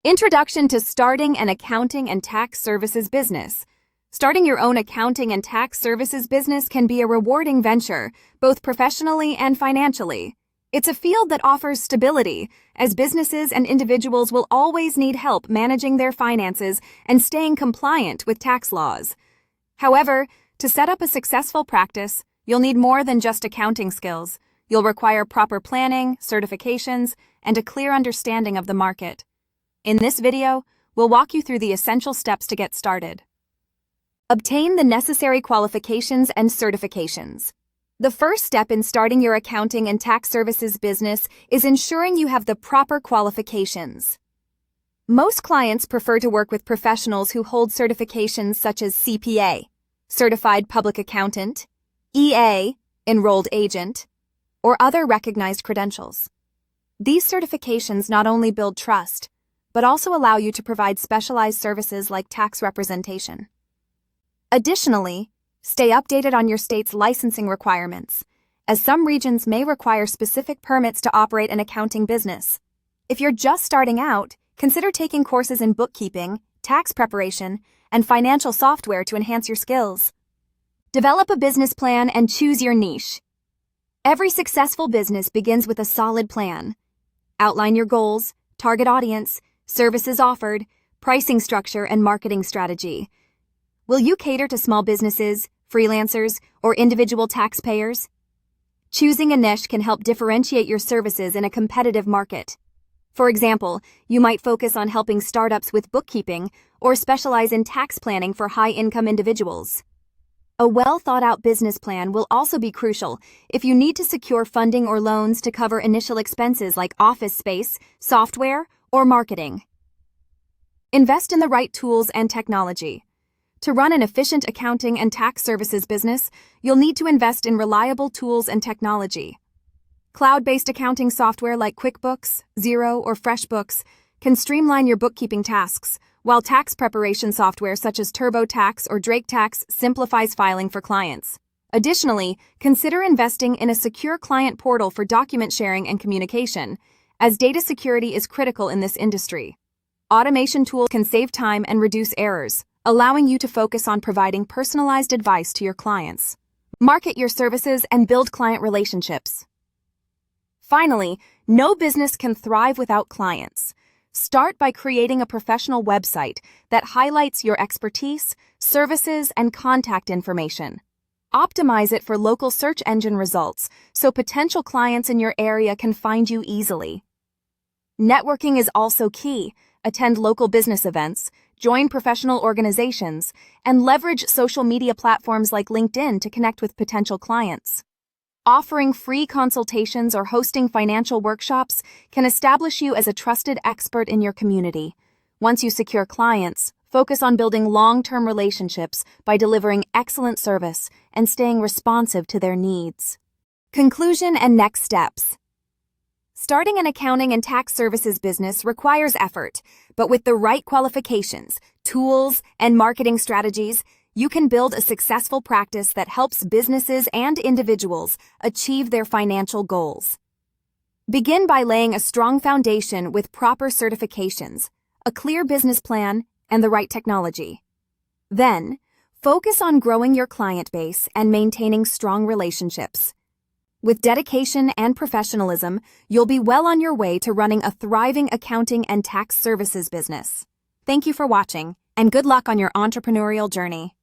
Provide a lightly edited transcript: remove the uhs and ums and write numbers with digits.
Introduction to Starting an Accounting and Tax Services Business. Starting your own accounting and tax services business can be a rewarding venture, both professionally and financially. It's a field that offers stability, as businesses and individuals will always need help managing their finances and staying compliant with tax laws. However, to set up a successful practice, you'll need more than just accounting skills. You'll require proper planning, certifications, and a clear understanding of the market. In this video, we'll walk you through the essential steps to get started. Obtain the necessary qualifications and certifications. The first step in starting your accounting and tax services business is ensuring you have the proper qualifications. Most clients prefer to work with professionals who hold certifications such as CPA, Certified Public Accountant, EA, Enrolled Agent, or other recognized credentials. These certifications not only build trust, but also allow you to provide specialized services like tax representation. Additionally, stay updated on your state's licensing requirements, as some regions may require specific permits to operate an accounting business. If you're just starting out, consider taking courses in bookkeeping, tax preparation, and financial software to enhance your skills. Develop a business plan and choose your niche. Every successful business begins with a solid plan. Outline your goals, target audience, services offered, pricing structure, and marketing strategy. Will you cater to small businesses, freelancers, or individual taxpayers? Choosing a niche can help differentiate your services in a competitive market. For example, you might focus on helping startups with bookkeeping or specialize in tax planning for high-income individuals. A well-thought-out business plan will also be crucial if you need to secure funding or loans to cover initial expenses like office space, software, or marketing. Invest in the right tools and technology. To run an efficient accounting and tax services business, you'll need to invest in reliable tools and technology. Cloud-based accounting software like QuickBooks, Xero, or FreshBooks can streamline your bookkeeping tasks, while tax preparation software such as TurboTax or DrakeTax simplifies filing for clients. Additionally, consider investing in a secure client portal for document sharing and communication, as data security is critical in this industry. Automation tools can save time and reduce errors, allowing you to focus on providing personalized advice to your clients. Market your services and build client relationships. Finally, no business can thrive without clients. Start by creating a professional website that highlights your expertise, services, and contact information. Optimize it for local search engine results so potential clients in your area can find you easily. Networking is also key. Attend local business events, join professional organizations, and leverage social media platforms like LinkedIn to connect with potential clients. Offering free consultations or hosting financial workshops can establish you as a trusted expert in your community. Once you secure clients, focus on building long-term relationships by delivering excellent service and staying responsive to their needs. Conclusion and next steps. Starting an accounting and tax services business requires effort, but with the right qualifications, tools, and marketing strategies, you can build a successful practice that helps businesses and individuals achieve their financial goals. Begin by laying a strong foundation with proper certifications, a clear business plan, and the right technology. Then, focus on growing your client base and maintaining strong relationships. With dedication and professionalism, you'll be well on your way to running a thriving accounting and tax services business. Thank you for watching, and good luck on your entrepreneurial journey.